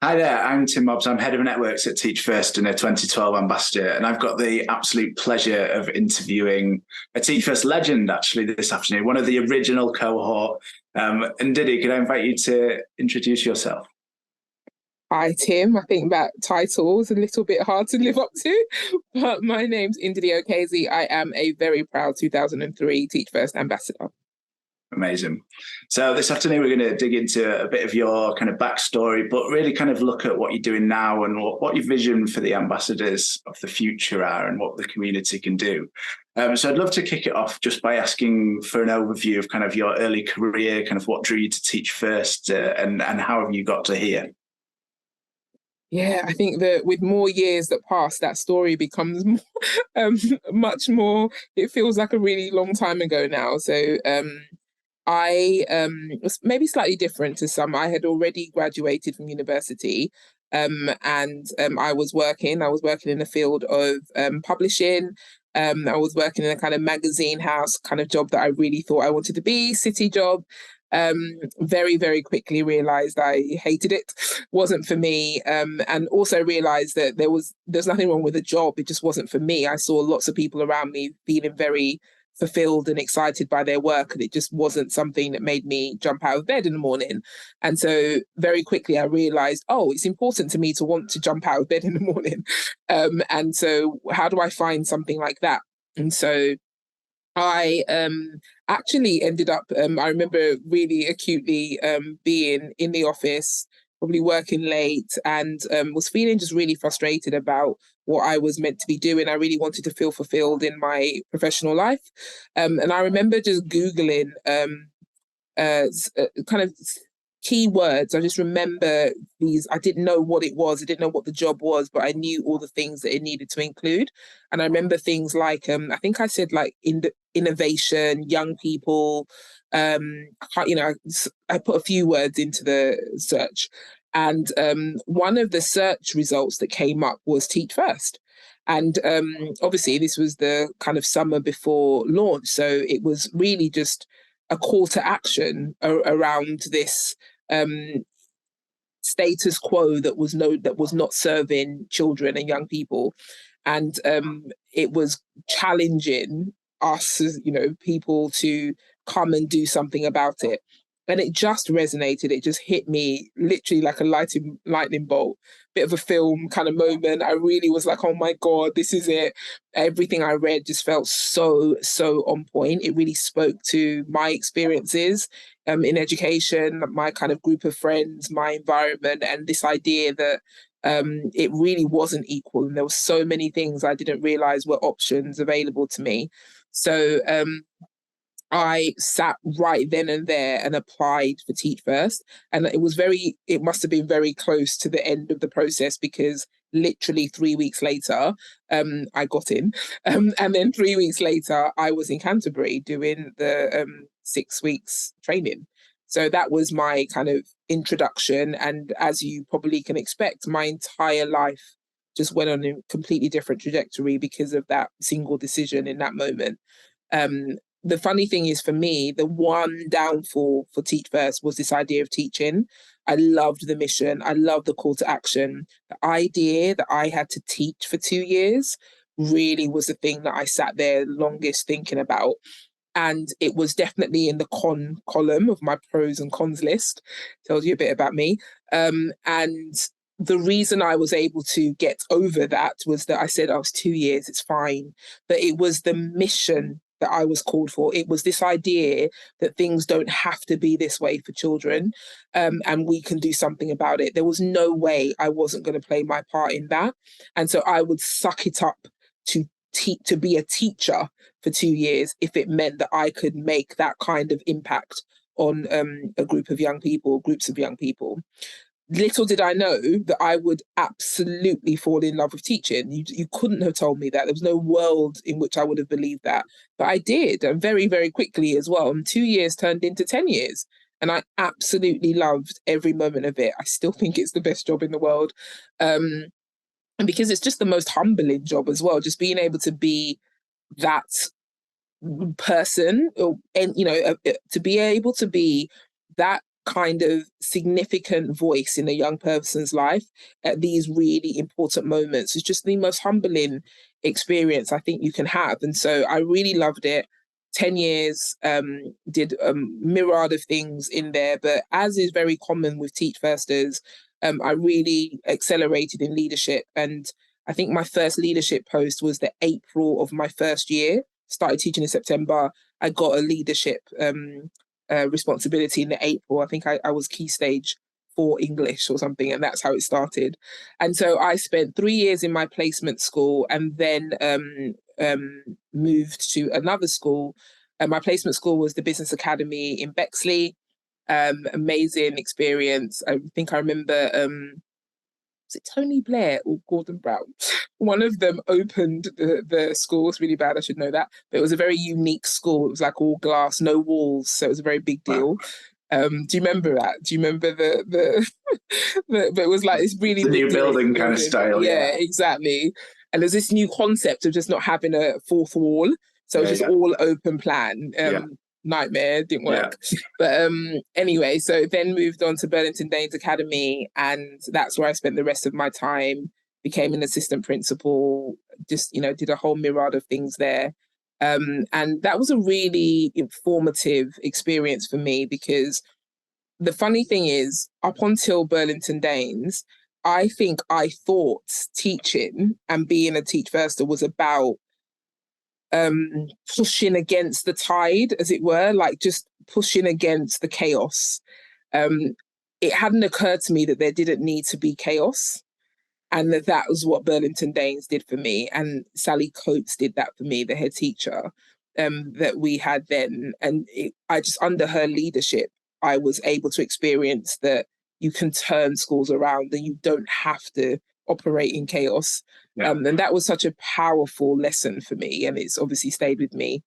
Hi there, I'm Tim Mobbs. I'm head of networks at Teach First and a 2012 ambassador. And I've got the absolute pleasure of interviewing a Teach First legend actually this afternoon, one of the original cohort. Ndidi, could I invite you to introduce yourself? Hi, Tim. I think that title is a little bit hard to live up to, but my name's Ndidi Okezie. I am a very proud 2003 Teach First ambassador. Amazing. So this afternoon we're going to dig into a bit of your kind of backstory, but really kind of look at what you're doing now and what your vision for the ambassadors of the future are and what the community can do. So I'd love to kick it off just by asking for an overview of kind of your early career, kind of what drew you to Teach First, and how have you got to here? Yeah, I think that with more years that pass, that story becomes more, much more. It feels like a really long time ago now. I was maybe slightly different to some. I had already graduated from university, and I was working. I was working in the field of publishing. I was working in a kind of magazine house kind of job that I really thought I wanted to be, city job. Very, very quickly realized I hated it, wasn't for me, and also realized that there's nothing wrong with the job. It just wasn't for me. I saw lots of people around me feeling very fulfilled and excited by their work, and it just wasn't something that made me jump out of bed in the morning. And so very quickly I realized, oh, it's important to me to want to jump out of bed in the morning. And so how do I find something like that? And so I actually ended up, I remember really acutely being in the office, probably working late, and was feeling just really frustrated about what I was meant to be doing. I really wanted to feel fulfilled in my professional life. And I remember just Googling kind of keywords. I just remember these. I didn't know what it was. I didn't know what the job was, but I knew all the things that it needed to include. And I remember things like I think I said like innovation, young people. I put a few words into the search, and one of the search results that came up was Teach First. And obviously, this was the kind of summer before launch, so it was really just a call to action around this um, status quo that was not serving children and young people, and it was challenging us as people to come and do something about it. And it just resonated. It just hit me literally like a lightning bolt. Bit of a film kind of moment. I really was like, oh my God, this is it. Everything I read just felt so on point. It really spoke to my experiences in education, my kind of group of friends, my environment, and this idea that it really wasn't equal. And there were so many things I didn't realize were options available to me. So I sat right then and there and applied for Teach First. And it must have been very close to the end of the process because literally 3 weeks later, I got in. And then 3 weeks later, I was in Canterbury doing the 6 weeks training. So that was my kind of introduction. And as you probably can expect, my entire life just went on a completely different trajectory because of that single decision in that moment. Um, the funny thing is for me, the one downfall for Teach First was this idea of teaching. I loved the mission. I loved the call to action. The idea that I had to teach for 2 years really was the thing that I sat there longest thinking about. And it was definitely in the con column of my pros and cons list. Tells you a bit about me. And the reason I was able to get over that was that I said, I was 2 years, it's fine. But it was the mission that I was called for. It was this idea that things don't have to be this way for children, and we can do something about it. There was no way I wasn't going to play my part in that. And so I would suck it up to to be a teacher for 2 years if it meant that I could make that kind of impact on a group of young people, groups of young people. Little did I know that I would absolutely fall in love with teaching. You couldn't have told me that. There was no world in which I would have believed that. But I did, and very, very quickly as well. And 2 years turned into 10 years. And I absolutely loved every moment of it. I still think it's the best job in the world. And because it's just the most humbling job as well, just being able to be that person, or, and to be able to be that kind of significant voice in a young person's life at these really important moments is just the most humbling experience I think you can have. And so I really loved it. 10 years, did a myriad of things in there, but as is very common with Teach Firsters, I really accelerated in leadership. And I think my first leadership post was the April of my first year. Started teaching in September. I got a leadership responsibility in the April. I think I was key stage 4 English or something, and that's how it started. And so I spent 3 years in my placement school, and then moved to another school. My placement school was the Business Academy in Bexley. Amazing experience. I think I remember, was it Tony Blair or Gordon Brown? One of them opened the school. It's really bad, I should know that. But it was a very unique school. It was like all glass, no walls. So it was a very big deal. Do you remember that? Do you remember the but it was like this really the big new building kind of style? Yeah, exactly. And there's this new concept of just not having a fourth wall. So it's just all open plan. Nightmare, didn't work. But anyway, so then moved on to Burlington Danes Academy, and that's where I spent the rest of my time, became an assistant principal, just, did a whole myriad of things there. And that was a really informative experience for me, because the funny thing is, up until Burlington Danes, I think I thought teaching and being a Teach Firster was about pushing against the tide, as it were, like just pushing against the chaos. It hadn't occurred to me that there didn't need to be chaos, and that was what Burlington Danes did for me. And Sally Coates did that for me, the head teacher that we had then. And I just, under her leadership, I was able to experience that you can turn schools around and you don't have to operate in chaos. And that was such a powerful lesson for me, and it's obviously stayed with me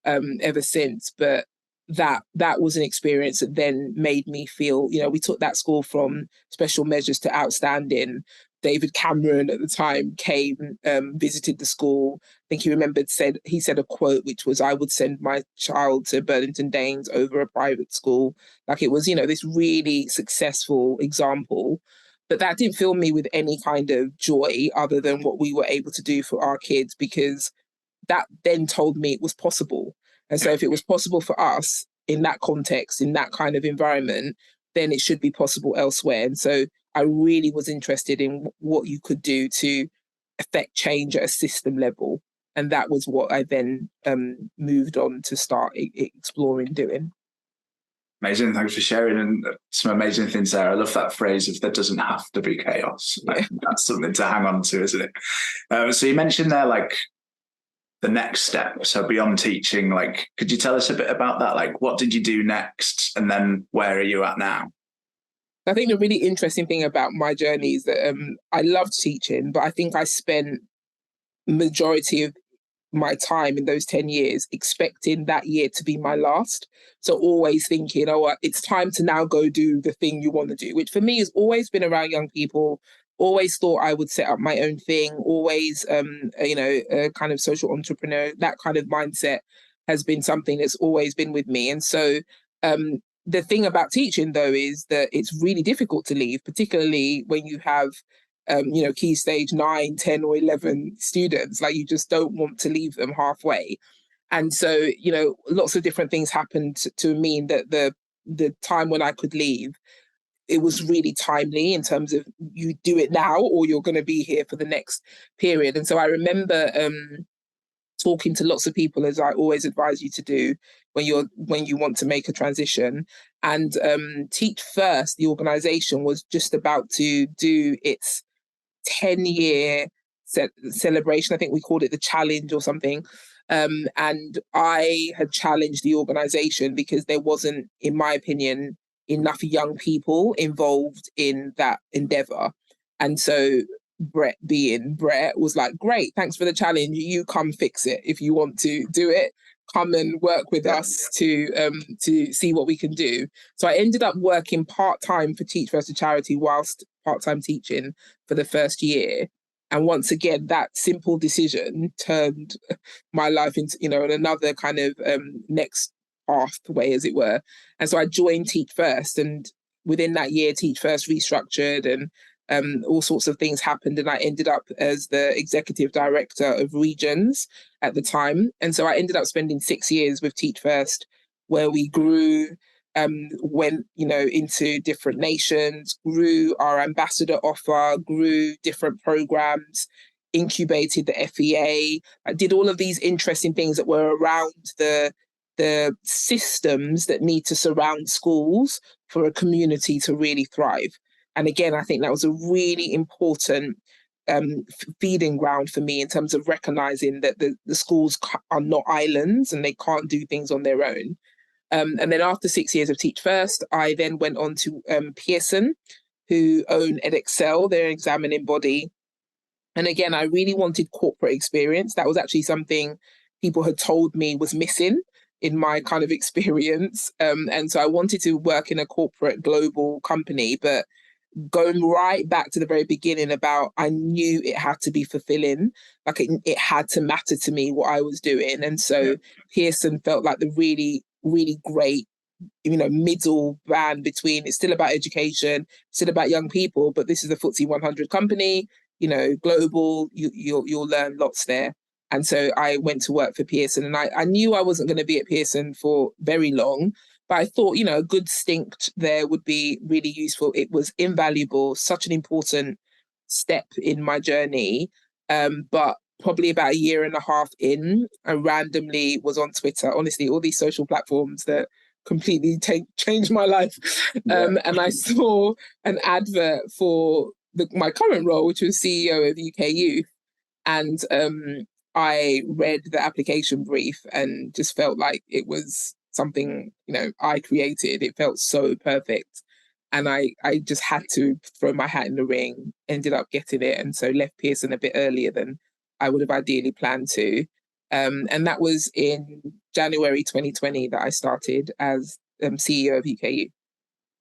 ever since. But that was an experience that then made me feel, we took that school from special measures to outstanding. David Cameron at the time came, visited the school. I think he said a quote, which was, "I would send my child to Burlington Danes over a private school." Like, it was, this really successful example. But that didn't fill me with any kind of joy other than what we were able to do for our kids, because that then told me it was possible. And so if it was possible for us in that context, in that kind of environment, then it should be possible elsewhere. And so I really was interested in what you could do to affect change at a system level. And that was what I then moved on to start exploring doing. Amazing. Thanks for sharing, and some amazing things there. I love that phrase of "there doesn't have to be chaos." That's something to hang on to, isn't it? So you mentioned there, like, the next step. So beyond teaching, like, could you tell us a bit about that? Like, what did you do next? And then where are you at now? I think the really interesting thing about my journey is that I loved teaching, but I think I spent majority of my time in those 10 years expecting that year to be my last. So always thinking, it's time to now go do the thing you want to do, which for me has always been around young people. Always thought I would set up my own thing, always, a kind of social entrepreneur. That kind of mindset has been something that's always been with me. And so the thing about teaching, though, is that it's really difficult to leave, particularly when you have key stage 9, 10 or 11 students. Like, you just don't want to leave them halfway. And so, lots of different things happened to mean that the time when I could leave, it was really timely in terms of, you do it now or you're going to be here for the next period. And so I remember talking to lots of people, as I always advise you to do when you want to make a transition. And Teach First, the organization, was just about to do its 10-year celebration. I think we called it the challenge or something. And I had challenged the organization because there wasn't, in my opinion, enough young people involved in that endeavor. And so Brett, being Brett, was like, "Great, thanks for the challenge. You come fix it. If you want to do it, come and work with us to see what we can do." So I ended up working part-time for Teach First, a charity, whilst part-time teaching for the first year. And once again, that simple decision turned my life into, another kind of next pathway, as it were. And so I joined Teach First, and within that year, Teach First restructured, and all sorts of things happened, and I ended up as the executive director of regions at the time. And so I ended up spending 6 years with Teach First, where we grew, went, into different nations, grew our ambassador offer, grew different programs, incubated the FEA. I did all of these interesting things that were around the systems that need to surround schools for a community to really thrive. And again, I think that was a really important feeding ground for me in terms of recognizing that the schools are not islands and they can't do things on their own. And then after 6 years of Teach First, I then went on to Pearson, who own EdExcel, their examining body. And again, I really wanted corporate experience. That was actually something people had told me was missing in my kind of experience. And so I wanted to work in a corporate global company, but going right back to the very beginning about, I knew it had to be fulfilling, like it had to matter to me what I was doing. And so Pearson felt like the really, really great, middle band between, it's still about education, still about young people, but this is a FTSE 100 company, global, you'll learn lots there. And so I went to work for Pearson, and I knew I wasn't going to be at Pearson for very long, but I thought, a good stint there would be really useful. It was invaluable, such an important step in my journey. But probably about a year and a half in, I randomly was on Twitter, honestly, all these social platforms that completely changed my life. And I saw an advert for my current role, which was CEO of UK Youth. And I read the application brief and just felt like it was something, I created. It felt so perfect. And I just had to throw my hat in the ring, ended up getting it. And so left Pearson a bit earlier than I would have ideally planned to. And that was in January 2020 that I started as CEO of UK Youth.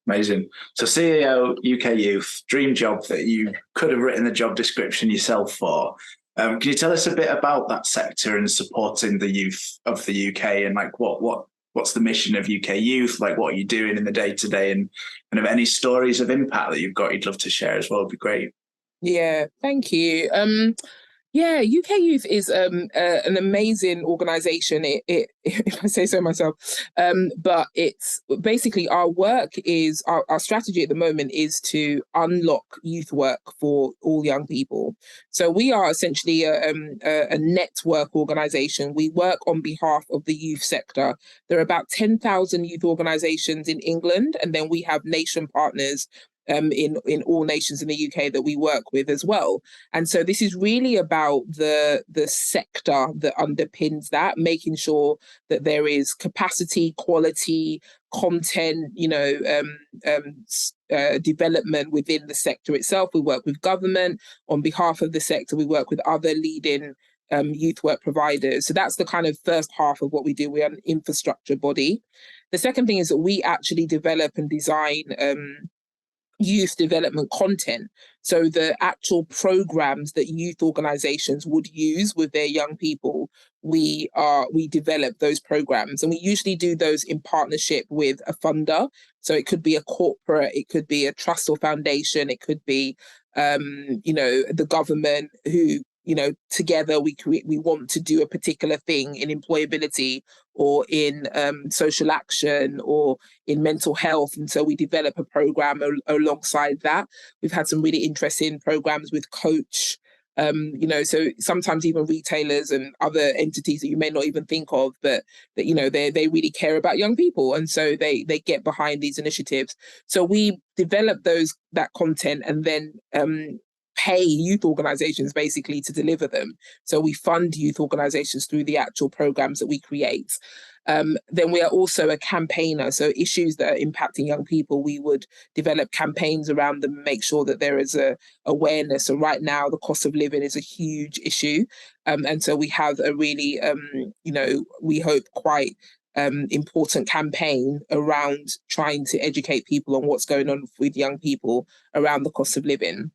Amazing. So CEO UK Youth, dream job that you could have written the job description yourself for. Can you tell us a bit about that sector and supporting the youth of the UK, and like what's the mission of UK Youth? Like, what are you doing in the day to day, and kind of any stories of impact that you've got you'd love to share as well would be great. Yeah, thank you. Yeah, UK Youth is an amazing organisation, if I say so myself. But it's basically our work is, our strategy at the moment is to unlock youth work for all young people. So we are essentially a network organisation. We work on behalf of the youth sector. There are about 10,000 youth organisations in England, and then we have nation partners in all nations in the UK that we work with as well. And so this is really about the sector that underpins that, making sure that there is capacity, quality, content, development within the sector itself. We work with government on behalf of the sector. We work with other leading youth work providers. So that's the kind of first half of what we do. We are an infrastructure body. The second thing is that we actually develop and design youth development content. So the actual programs that youth organizations would use with their young people, we develop those programs, and we usually do those in partnership with a funder. So it could be a corporate, it could be a trust or foundation, it could be the government, who together we want to do a particular thing in employability or in social action or in mental health. And so we develop a program alongside that. We've had some really interesting programs with Coach, so sometimes even retailers and other entities that you may not even think of, but that, they really care about young people. And so they get behind these initiatives. So we develop that content and then pay youth organizations basically to deliver them. So we fund youth organizations through the actual programs that we create. Then we are also a campaigner. So issues that are impacting young people, we would develop campaigns around them, make sure that there is a awareness. So right now, the cost of living is a huge issue. And so we have a really, we hope quite important campaign around trying to educate people on what's going on with young people around the cost of living.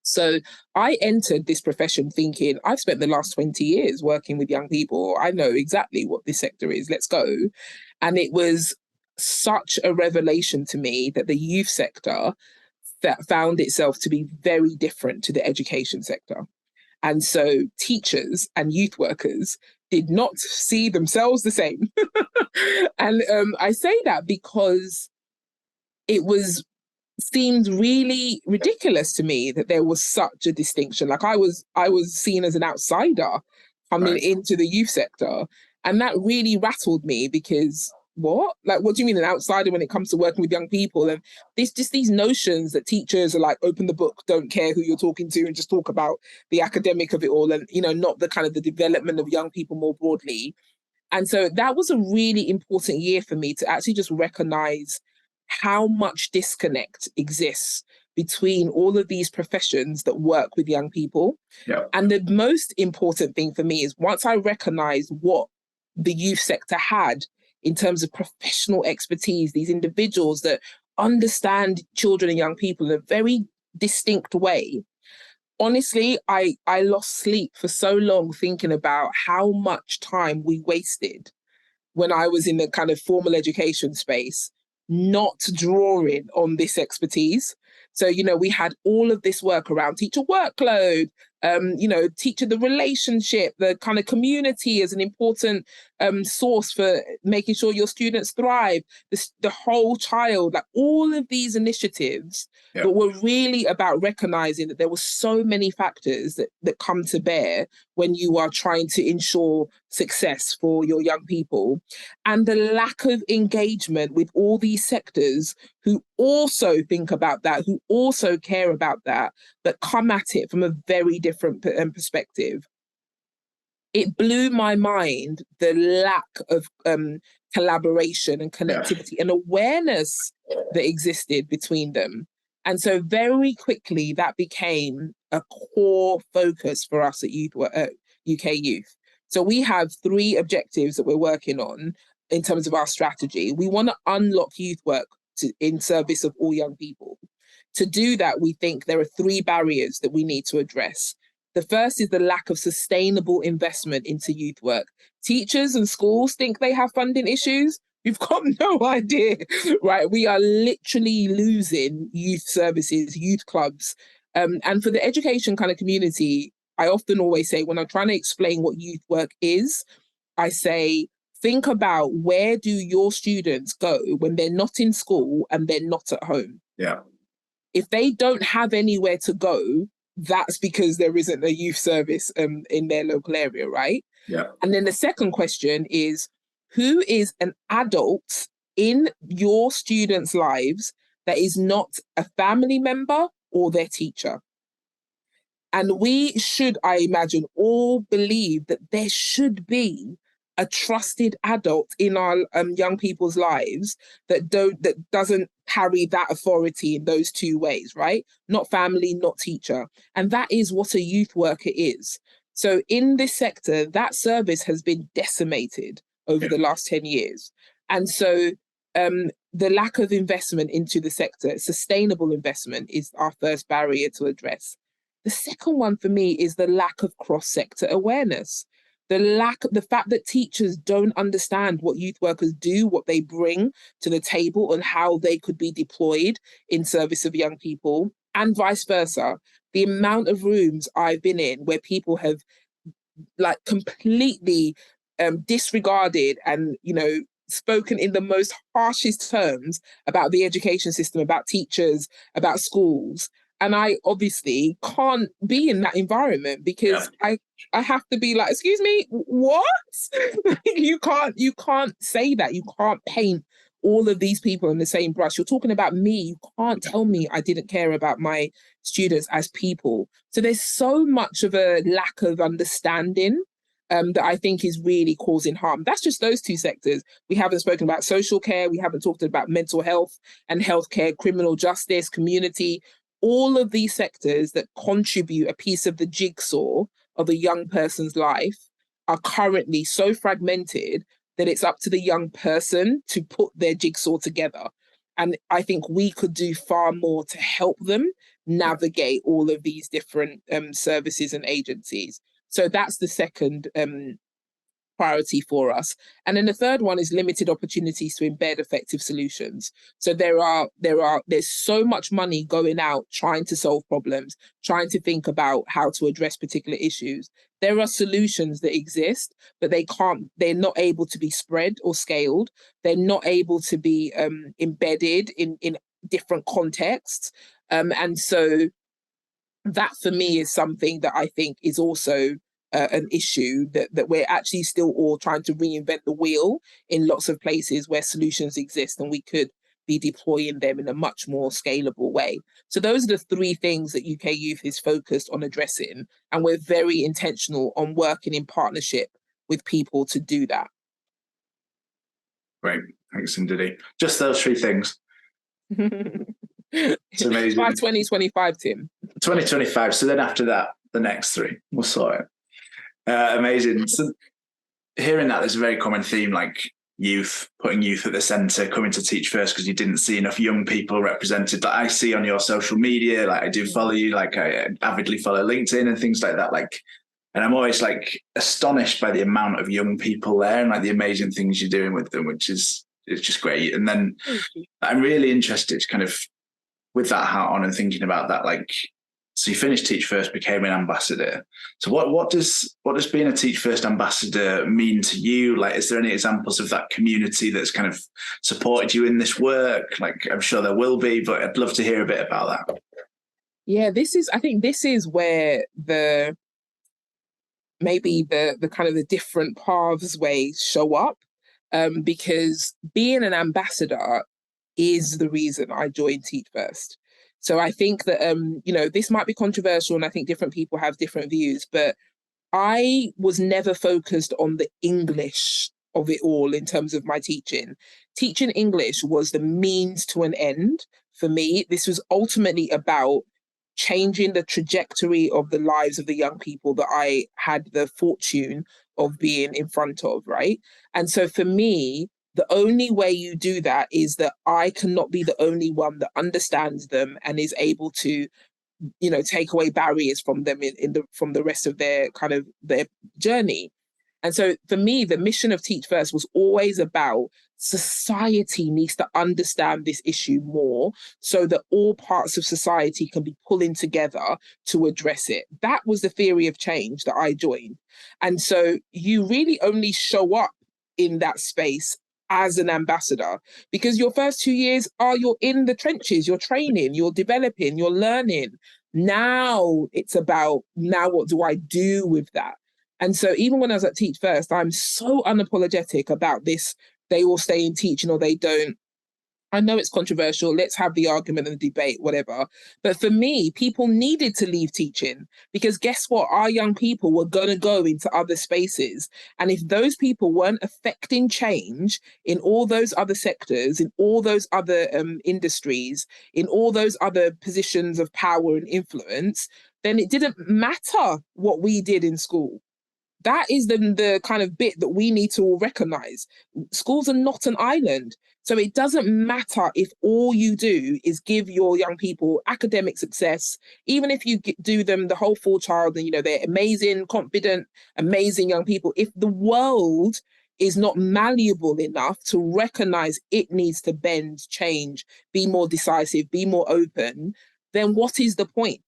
So I entered this profession thinking, I've spent the last 20 years working with young people. I know exactly what this sector is. Let's go. And it was such a revelation to me that the youth sector that found itself to be very different to the education sector. And so teachers and youth workers did not see themselves the same. And I say that because it seemed really ridiculous to me that there was such a distinction. Like I was seen as an outsider coming into the youth sector. And that really rattled me because what? Like, what do you mean an outsider when it comes to working with young people? And there's just these notions that teachers are like, open the book, don't care who you're talking to and just talk about the academic of it all and, not the kind of the development of young people more broadly. And so that was a really important year for me to actually just recognize how much disconnect exists between all of these professions that work with young people. Yeah. And the most important thing for me is once I recognized what the youth sector had in terms of professional expertise, these individuals that understand children and young people in a very distinct way. Honestly, I lost sleep for so long thinking about how much time we wasted when I was in the kind of formal education space, not drawing on this expertise. So, we had all of this work around teacher workload, teacher, the relationship, the kind of community as an important source for making sure your students thrive, the whole child, like all of these initiatives that were really about recognizing that there were so many factors that come to bear when you are trying to ensure success for your young people. And the lack of engagement with all these sectors who also think about that, who also care about that, but come at it from a very different perspective. It blew my mind, the lack of collaboration and connectivity and awareness that existed between them. And so very quickly, that became a core focus for us at UK Youth. So we have 3 objectives that we're working on in terms of our strategy. We want to unlock youth work in service of all young people. To do that, we think there are 3 barriers that we need to address. The first is the lack of sustainable investment into youth work. Teachers and schools think they have funding issues. We've got no idea, right? We are literally losing youth services, youth clubs. And for the education kind of community, I often always say when I'm trying to explain what youth work is, I say, think about where do your students go when they're not in school and they're not at home. Yeah. If they don't have anywhere to go, that's because there isn't a youth service in their local area, right? Yeah. And then the second question is, who is an adult in your students' lives that is not a family member or their teacher? And we should, I imagine, all believe that there should be a trusted adult in our young people's lives that doesn't carry that authority in those 2 ways, right? Not family, not teacher. And that is what a youth worker is. So in this sector, that service has been decimated over the last 10 years. And so the lack of investment into the sector, sustainable investment, is our first barrier to address. The second one for me is the lack of cross-sector awareness. The fact that teachers don't understand what youth workers do, what they bring to the table, and how they could be deployed in service of young people, and vice versa. The amount of rooms I've been in where people have like completely disregarded and, spoken in the most harshest terms about the education system, about teachers, about schools. And I obviously can't be in that environment because I have to be like, excuse me, what? You can't say that. You can't paint all of these people in the same brush. You're talking about me. You can't tell me I didn't care about my students as people. So there's so much of a lack of understanding that I think is really causing harm. That's just those 2 sectors. We haven't spoken about social care. We haven't talked about mental health and healthcare, criminal justice, community. All of these sectors that contribute a piece of the jigsaw of a young person's life are currently so fragmented that it's up to the young person to put their jigsaw together. And I think we could do far more to help them navigate all of these different services and agencies. So that's the second priority for us. And then the third one is limited opportunities to embed effective solutions. So there's so much money going out trying to solve problems, trying to think about how to address particular issues. There are solutions that exist, but they're not able to be spread or scaled. They're not able to be embedded in different contexts. And so that for me is something that I think is also an issue, that we're actually still all trying to reinvent the wheel in lots of places where solutions exist, and we could be deploying them in a much more scalable way. So those are the three things that UK Youth is focused on addressing, and we're very intentional on working in partnership with people to do that. Great, thanks, Ndidi. Just those three things. It's amazing. By 2025, Tim. 2025. So then after that, the next three, we'll sort it. Amazing. So hearing that, there's a very common theme, like youth, putting youth at the centre, coming to Teach First because you didn't see enough young people represented. That I see on your social media, like I do follow you, like I avidly follow LinkedIn and things like that. Like, and I'm always like astonished by the amount of young people there and like the amazing things you're doing with them, which is, it's just great. And then I'm really interested kind of with that hat on and thinking about that, like, so you finished Teach First, became an ambassador. So what does being a Teach First ambassador mean to you? Like, is there any examples of that community that's kind of supported you in this work? Like, I'm sure there will be, but I'd love to hear a bit about that. Yeah, I think this is where maybe the kind of the different paths ways show up, because being an ambassador is the reason I joined Teach First. So I think that, this might be controversial, and I think different people have different views, but I was never focused on the English of it all in terms of my teaching. Teaching English was the means to an end for me. This was ultimately about changing the trajectory of the lives of the young people that I had the fortune of being in front of, right? And so for me, the only way you do that is that I cannot be the only one that understands them and is able to, take away barriers from them from the rest of their kind of their journey. And so for me, the mission of Teach First was always about society needs to understand this issue more so that all parts of society can be pulling together to address it. That was the theory of change that I joined. And so you really only show up in that space as an ambassador, because your first 2 years you're in the trenches, you're training, you're developing, you're learning. Now it's about, now what do I do with that? And so even when I was at Teach First, I'm so unapologetic about this. They all stay in teaching or they don't. I know it's controversial. Let's have the argument and the debate, whatever. But for me, people needed to leave teaching because guess what? Our young people were going to go into other spaces. And if those people weren't affecting change in all those other sectors, in all those other industries, in all those other positions of power and influence, then it didn't matter what we did in school. That is the kind of bit that we need to all recognize. Schools are not an island. So it doesn't matter if all you do is give your young people academic success, even if you do them the whole full child and, they're amazing, confident, amazing young people. If the world is not malleable enough to recognize it needs to bend, change, be more decisive, be more open, then what is the point?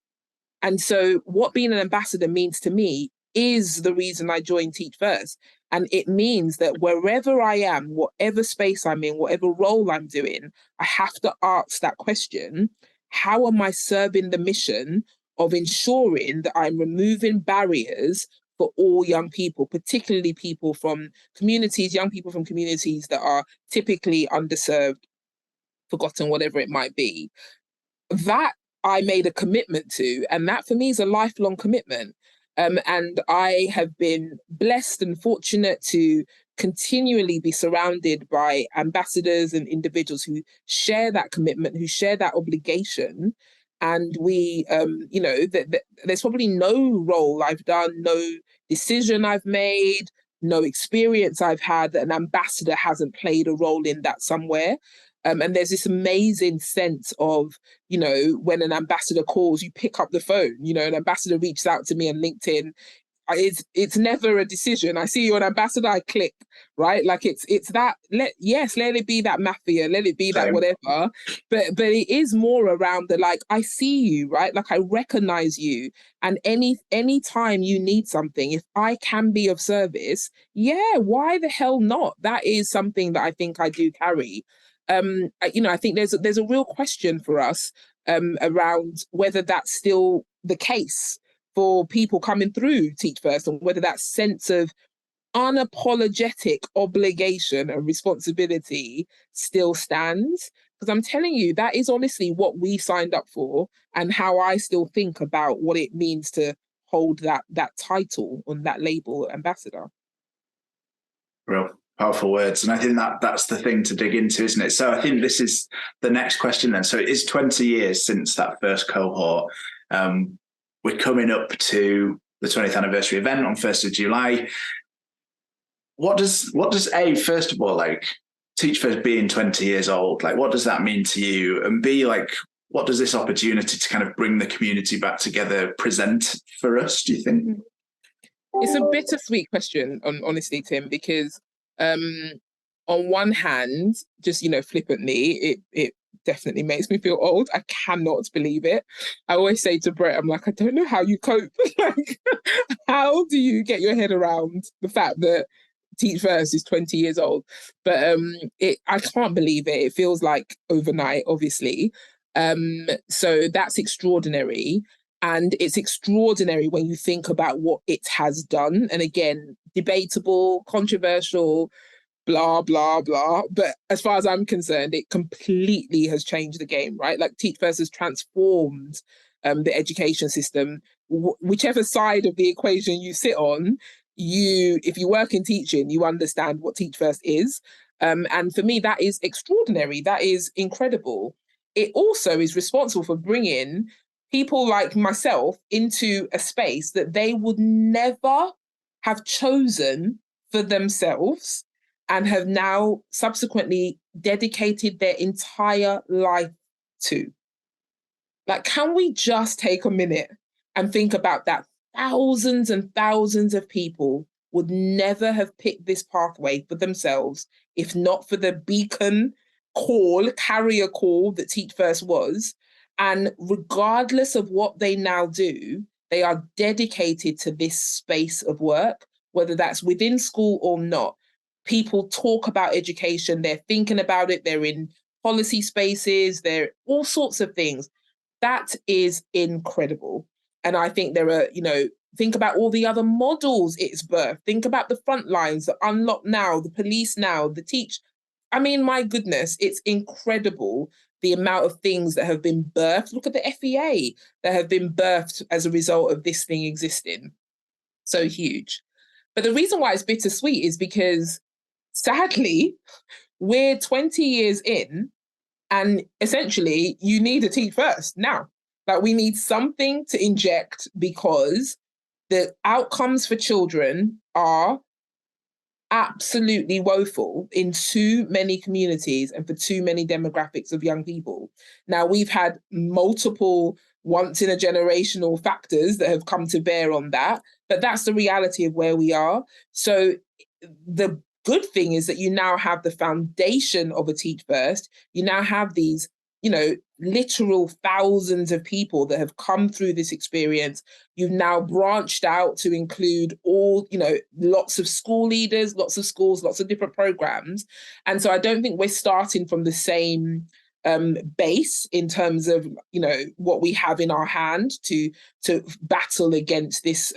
And so what being an ambassador means to me is the reason I joined Teach First. And it means that wherever I am, whatever space I'm in, whatever role I'm doing, I have to ask that question: how am I serving the mission of ensuring that I'm removing barriers for all young people, particularly people from communities, young people from communities that are typically underserved, forgotten, whatever it might be? That I made a commitment to, and that for me is a lifelong commitment. And I have been blessed and fortunate to continually be surrounded by ambassadors and individuals who share that commitment, who share that obligation. And we, there's probably no role I've done, no decision I've made, no experience I've had that an ambassador hasn't played a role in that somewhere. And there's this amazing sense of, when an ambassador calls, you pick up the phone. An ambassador reaches out to me on LinkedIn. It's never a decision. I see you're an ambassador, I click, right? Like it's that, let it be that mafia, let it be that whatever. But it is more around the, like, I see you, right? Like, I recognize you. And any time you need something, if I can be of service, yeah, why the hell not? That is something that I think I do carry. I think there's a real question for us around whether that's still the case for people coming through Teach First, and whether that sense of unapologetic obligation and responsibility still stands. Because I'm telling you, that is honestly what we signed up for, and how I still think about what it means to hold that title on that label, ambassador. Real powerful words. And I think that's the thing to dig into, isn't it? So I think this is the next question then. So it is 20 years since that first cohort. We're coming up to the 20th anniversary event on 1st of July. What does first of all, like, Teach First being 20 years old, like, what does that mean to you? And B, like, what does this opportunity to kind of bring the community back together present for us, do you think? It's a bittersweet question, honestly, Tim, because on one hand, just, flippantly, it definitely makes me feel old. I cannot believe it. I always say to Brett, I'm like, I don't know how you cope. Like, how do you get your head around the fact that Teach First is 20 years old? But I can't believe it. It feels like overnight, obviously. So that's extraordinary. And it's extraordinary when you think about what it has done. And again, debatable, controversial, blah, blah, blah. But as far as I'm concerned, it completely has changed the game, right? Like, Teach First has transformed the education system. Whichever side of the equation you sit on, if you work in teaching, you understand what Teach First is. And for me, that is extraordinary. That is incredible. It also is responsible for bringing people like myself into a space that they would never have chosen for themselves, and have now subsequently dedicated their entire life to. Like, can we just take a minute and think about that? Thousands and thousands of people would never have picked this pathway for themselves if not for the beacon carrier call that Teach First was. And regardless of what they now do, they are dedicated to this space of work, whether that's within school or not. People talk about education, they're thinking about it, they're in policy spaces, they're all sorts of things. That is incredible. And I think there are, think about all the other models it's birthed. Think about the front lines, the Unlock Now, the Police Now, the Teach. I mean, my goodness, it's incredible the amount of things that have been birthed. Look at the FEA that have been birthed as a result of this thing existing. So huge. But the reason why it's bittersweet is because, sadly, we're 20 years in, and essentially you need a Teach First now. Like, we need something to inject, because the outcomes for children are absolutely woeful in too many communities and for too many demographics of young people. Now, we've had multiple once in a generational factors that have come to bear on that, but that's the reality of where we are. So the good thing is that you now have the foundation of a Teach First. You now have these, literal thousands of people that have come through this experience. You've now branched out to include all, lots of school leaders, lots of schools, lots of different programs. And so I don't think we're starting from the same base in terms of, what we have in our hand to battle against this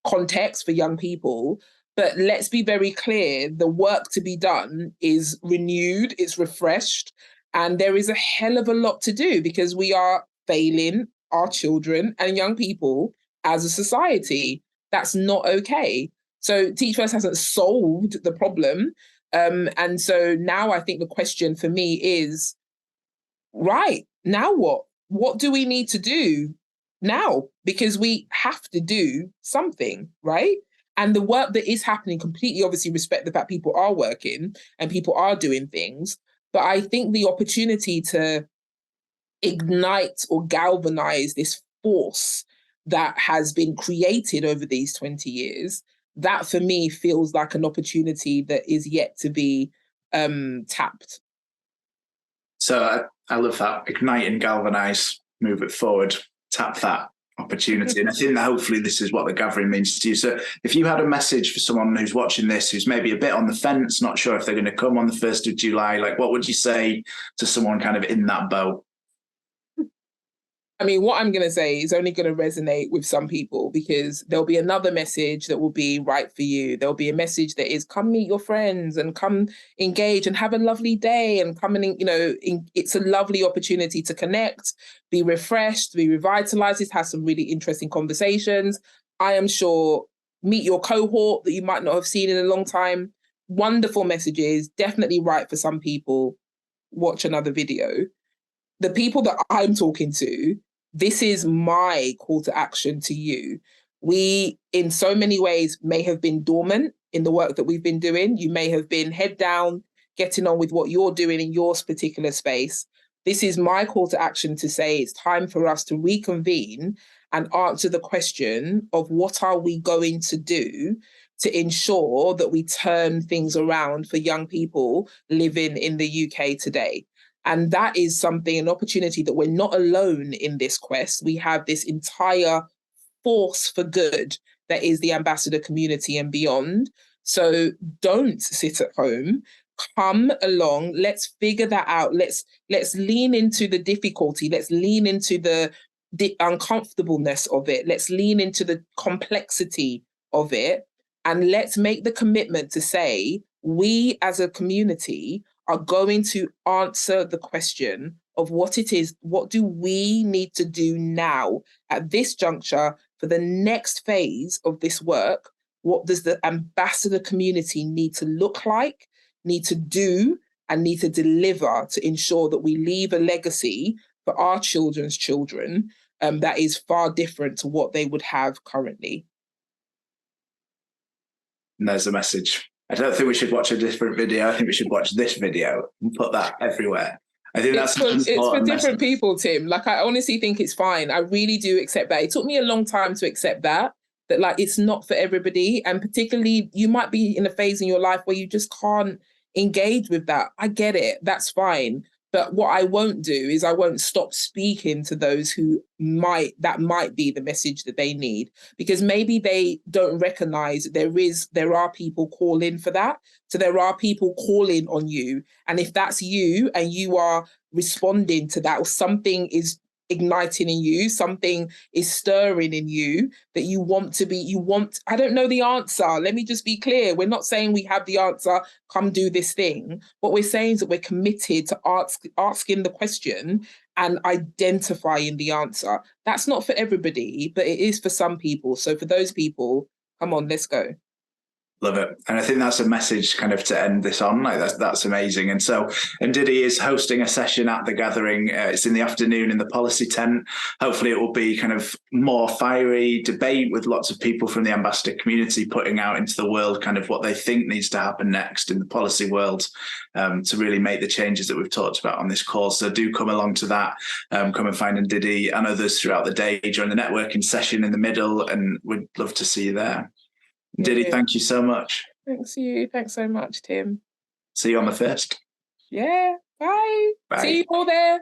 context for young people. But let's be very clear, the work to be done is renewed, it's refreshed, and there is a hell of a lot to do, because we are failing our children and young people as a society. That's not okay. So Teach First hasn't solved the problem. And so now I think the question for me is, right, now what? What do we need to do now? Because we have to do something, right? And the work that is happening, completely obviously respect the fact people are working and people are doing things. But I think the opportunity to ignite or galvanize this force that has been created over these 20 years, that for me feels like an opportunity that is yet to be tapped. So I love that. Ignite and galvanize, move it forward, tap that opportunity. And I think that hopefully this is what the gathering means to you. So if you had a message for someone who's watching this, who's maybe a bit on the fence, not sure if they're going to come on the 1st of July, like what would you say to someone kind of in that boat? I mean, what I'm going to say is only going to resonate with some people, because there'll be another message that will be right for you. There'll be a message that is, come meet your friends and come engage and have a lovely day and come and, it's a lovely opportunity to connect, be refreshed, be revitalized, have some really interesting conversations. I am sure meet your cohort that you might not have seen in a long time. Wonderful messages, definitely right for some people. Watch another video. The people that I'm talking to, this is my call to action to you. We, in so many ways, may have been dormant in the work that we've been doing. You may have been head down, getting on with what you're doing in your particular space. This is my call to action to say it's time for us to reconvene and answer the question of what are we going to do to ensure that we turn things around for young people living in the UK today. And that is something, an opportunity that we're not alone in this quest. We have this entire force for good that is the ambassador community and beyond. So don't sit at home. Come along. Let's figure that out. Let's lean into the difficulty. Let's lean into the uncomfortableness of it. Let's lean into the complexity of it. And let's make the commitment to say, we as a community are going to answer the question of what it is, what do we need to do now at this juncture for the next phase of this work? What does the ambassador community need to look like, need to do, and need to deliver to ensure that we leave a legacy for our children's children that is far different to what they would have currently? And there's a message. I don't think we should watch a different video. I think we should watch this video and put that everywhere. I think it's for different message. People, Tim. Like, I honestly think it's fine. I really do accept that. It took me a long time to accept that like it's not for everybody. And particularly you might be in a phase in your life where you just can't engage with that. I get it. That's fine. But what I won't do is I won't stop speaking to those who might be the message that they need, because maybe they don't recognize there are people calling for that. So there are people calling on you. And if that's you and you are responding to that, or something is igniting in you, something is stirring in you that I don't know the answer. Let me just be clear. We're not saying we have the answer, come do this thing. What we're saying is that we're committed to asking the question and identifying the answer. That's not for everybody, but it is for some people. So for those people, come on, let's go. Love it. And I think that's a message kind of to end this on. Like that's amazing. And so Ndidi is hosting a session at the gathering. It's in the afternoon in the policy tent. Hopefully it will be kind of more fiery debate with lots of people from the ambassador community putting out into the world kind of what they think needs to happen next in the policy world to really make the changes that we've talked about on this call. So do come along to that. Come and find Ndidi and others throughout the day. Join the networking session in the middle, and we'd love to see you there. Ndidi, thank you so much. Thanks you. Thanks so much, Tim. See you on the 1st. Yeah. Bye. Bye. See you all there.